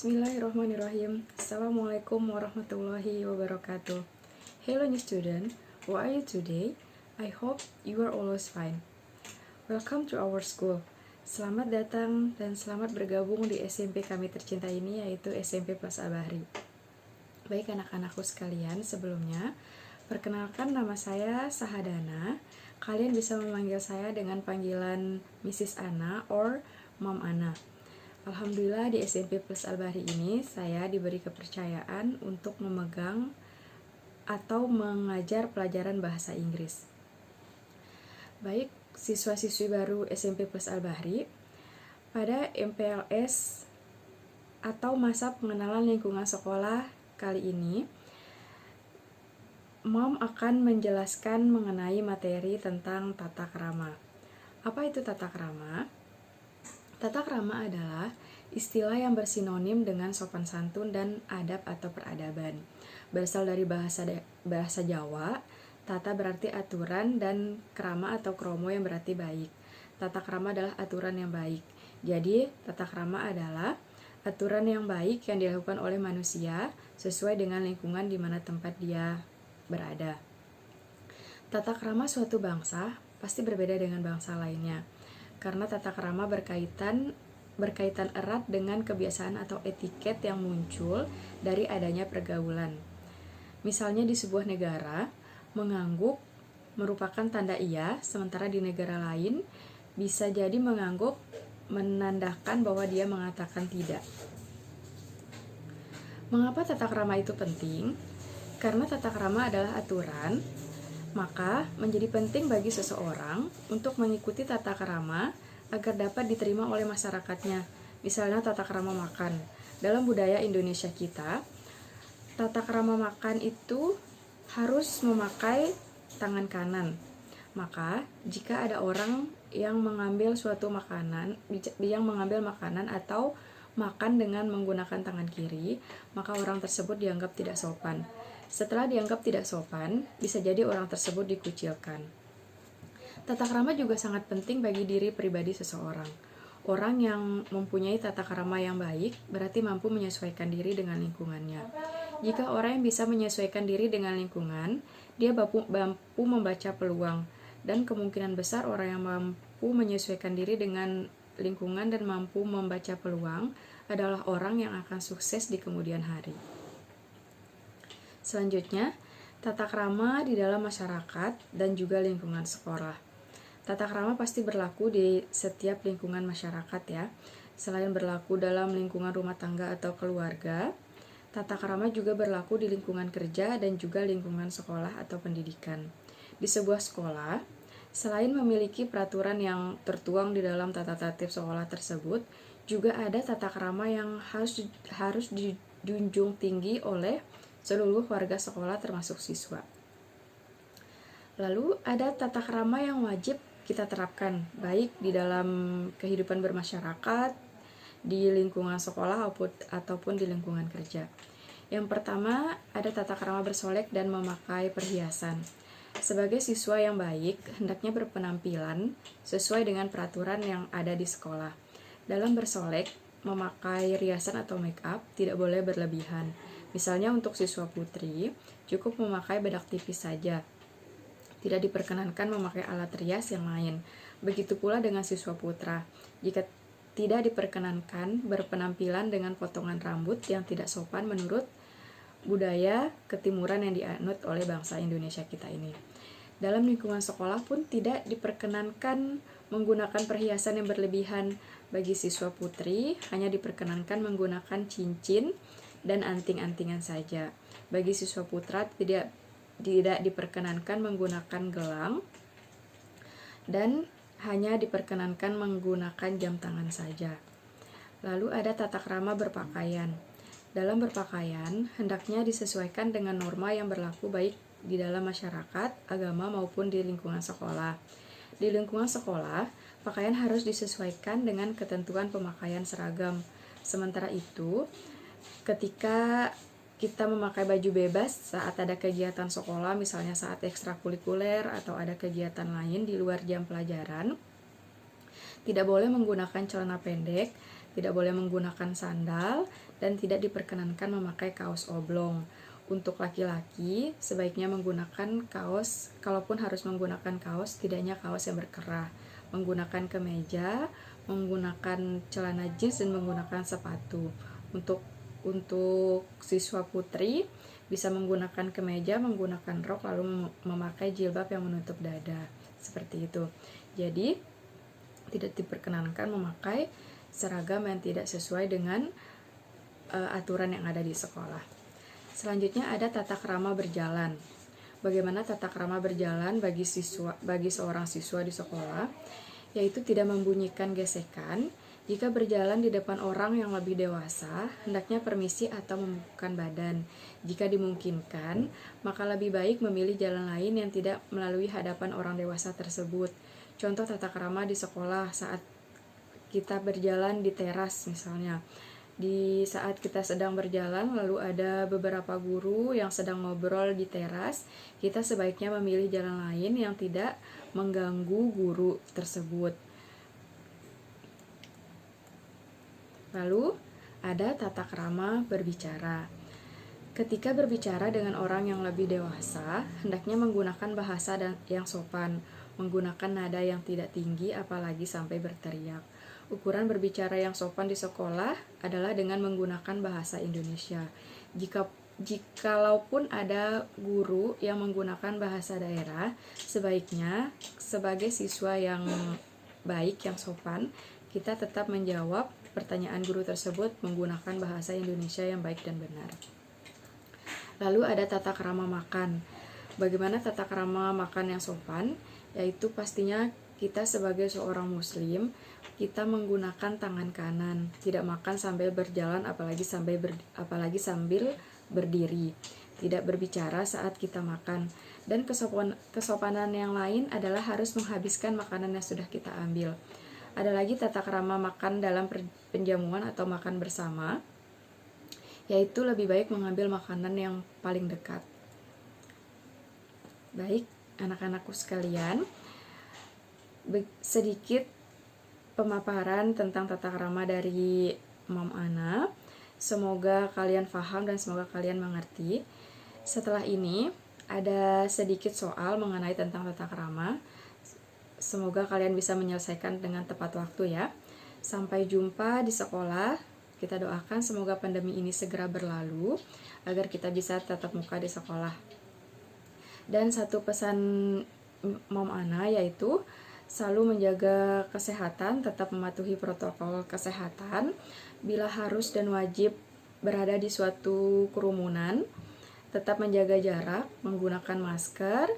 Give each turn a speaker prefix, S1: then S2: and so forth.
S1: Bismillahirrahmanirrahim. Assalamualaikum warahmatullahi wabarakatuh. Hello new student, how are you today? I hope you are always fine. Welcome to our school. Selamat datang dan selamat bergabung di SMP kami tercinta ini, yaitu SMP Plus Al-Bahri. Baik anak-anakku sekalian, sebelumnya perkenalkan, nama saya Sahadana. Kalian bisa memanggil saya dengan panggilan Mrs. Ana or Mom Ana. Alhamdulillah di SMP Plus Al-Bahri ini saya diberi kepercayaan untuk memegang atau mengajar pelajaran bahasa Inggris. Baik siswa-siswi baru SMP Plus Al-Bahri, pada MPLS atau masa pengenalan lingkungan sekolah kali ini, Mom akan menjelaskan mengenai materi tentang tata krama. Apa itu tata krama? Tata krama adalah istilah yang bersinonim dengan sopan santun dan adab atau peradaban. Berasal dari bahasa Jawa, tata berarti aturan dan krama atau kromo yang berarti baik. Tata krama adalah aturan yang baik. Jadi, tata krama adalah aturan yang baik yang dilakukan oleh manusia sesuai dengan lingkungan di mana tempat dia berada. Tata krama suatu bangsa pasti berbeda dengan bangsa lainnya, karena tata krama berkaitan erat dengan kebiasaan atau etiket yang muncul dari adanya pergaulan. Misalnya di sebuah negara, mengangguk merupakan tanda iya, sementara di negara lain bisa jadi mengangguk menandakan bahwa dia mengatakan tidak. Mengapa tata krama itu penting? Karena tata krama adalah aturan, maka menjadi penting bagi seseorang untuk mengikuti tata krama agar dapat diterima oleh masyarakatnya. Misalnya tata krama makan. Dalam budaya Indonesia kita, tata krama makan itu harus memakai tangan kanan. Maka jika ada orang yang mengambil makanan atau makan dengan menggunakan tangan kiri, maka orang tersebut dianggap tidak sopan. Setelah dianggap tidak sopan, bisa jadi orang tersebut dikucilkan. Tata krama juga sangat penting bagi diri pribadi seseorang. Orang yang mempunyai tata krama yang baik berarti mampu menyesuaikan diri dengan lingkungannya. Jika orang yang bisa menyesuaikan diri dengan lingkungan, dia mampu membaca peluang, dan kemungkinan besar orang yang mampu menyesuaikan diri dengan lingkungan dan mampu membaca peluang adalah orang yang akan sukses di kemudian hari. Selanjutnya, tata krama di dalam masyarakat dan juga lingkungan sekolah. Tata krama pasti berlaku di setiap lingkungan masyarakat ya. Selain berlaku dalam lingkungan rumah tangga atau keluarga, tata krama juga berlaku di lingkungan kerja dan juga lingkungan sekolah atau pendidikan. Di sebuah sekolah, selain memiliki peraturan yang tertuang di dalam tata tertib sekolah tersebut, juga ada tata krama yang harus dijunjung tinggi oleh seluruh warga sekolah termasuk siswa. Lalu ada tata krama yang wajib kita terapkan baik di dalam kehidupan bermasyarakat, di lingkungan sekolah ataupun di lingkungan kerja. Yang pertama, ada tata krama bersolek dan memakai perhiasan. Sebagai siswa yang baik, hendaknya berpenampilan sesuai dengan peraturan yang ada di sekolah. Dalam bersolek, memakai riasan atau make up tidak boleh berlebihan. Misalnya untuk siswa putri, cukup memakai bedak tipis saja. Tidak diperkenankan memakai alat rias yang lain. Begitu pula dengan siswa putra. Jika tidak diperkenankan berpenampilan dengan potongan rambut yang tidak sopan menurut budaya ketimuran yang dianut oleh bangsa Indonesia kita ini. Dalam lingkungan sekolah pun tidak diperkenankan menggunakan perhiasan yang berlebihan. Bagi siswa putri, hanya diperkenankan menggunakan cincin dan anting-antingan saja. Bagi siswa putra tidak diperkenankan menggunakan gelang dan hanya diperkenankan menggunakan jam tangan saja. Lalu ada tata krama berpakaian. Dalam berpakaian, hendaknya disesuaikan dengan norma yang berlaku baik di dalam masyarakat, agama maupun di lingkungan sekolah. Di lingkungan sekolah, pakaian harus disesuaikan dengan ketentuan pemakaian seragam. Sementara itu, ketika kita memakai baju bebas saat ada kegiatan sekolah, misalnya saat ekstrakurikuler atau ada kegiatan lain di luar jam pelajaran, tidak boleh menggunakan celana pendek tidak boleh menggunakan sandal, dan tidak diperkenankan memakai kaos oblong. Untuk laki-laki, sebaiknya menggunakan kaos, kalaupun harus menggunakan kaos, tidaknya kaos yang berkerah. Menggunakan kemeja, menggunakan celana jeans, dan menggunakan sepatu. Untuk siswa putri, bisa menggunakan kemeja, menggunakan rok, lalu memakai jilbab yang menutup dada. Seperti itu. Jadi, tidak diperkenankan memakai seragam yang tidak sesuai dengan aturan yang ada di sekolah. Selanjutnya ada tata krama berjalan. Bagaimana tata krama berjalan bagi seorang siswa di sekolah, yaitu tidak membunyikan gesekan. Jika berjalan di depan orang yang lebih dewasa, hendaknya permisi atau membukakan badan. Jika dimungkinkan, maka lebih baik memilih jalan lain yang tidak melalui hadapan orang dewasa tersebut. Contoh tata krama di sekolah saat kita berjalan di teras misalnya. Di saat kita sedang berjalan, lalu ada beberapa guru yang sedang ngobrol di teras, kita sebaiknya memilih jalan lain yang tidak mengganggu guru tersebut. Lalu, ada tata krama berbicara. Ketika berbicara dengan orang yang lebih dewasa, hendaknya menggunakan bahasa yang sopan, menggunakan nada yang tidak tinggi, apalagi sampai berteriak. Ukuran berbicara yang sopan di sekolah adalah dengan menggunakan bahasa Indonesia. Jikalaupun ada guru yang menggunakan bahasa daerah, sebaiknya sebagai siswa yang baik, yang sopan, kita tetap menjawab pertanyaan guru tersebut menggunakan bahasa Indonesia yang baik dan benar. Lalu ada tata krama makan. Bagaimana tata krama makan yang sopan? Yaitu pastinya kita sebagai seorang muslim, kita menggunakan tangan kanan, tidak makan sambil berjalan, apalagi sambil berdiri, tidak berbicara saat kita makan. Dan kesopanan yang lain adalah harus menghabiskan makanan yang sudah kita ambil. Ada lagi tata krama makan dalam penjamuan atau makan bersama, yaitu lebih baik mengambil makanan yang paling dekat. Baik, anak-anakku sekalian, sedikit pemaparan tentang tata krama dari Mom Ana. Semoga kalian paham dan semoga kalian mengerti. Setelah ini ada sedikit soal mengenai tentang tata krama. Semoga kalian bisa menyelesaikan dengan tepat waktu ya. Sampai jumpa di sekolah. Kita doakan semoga pandemi ini segera berlalu agar kita bisa tatap muka di sekolah. Dan satu pesan Mom Ana yaitu selalu menjaga kesehatan, tetap mematuhi protokol kesehatan. Bila harus dan wajib berada di suatu kerumunan, tetap menjaga jarak, menggunakan masker,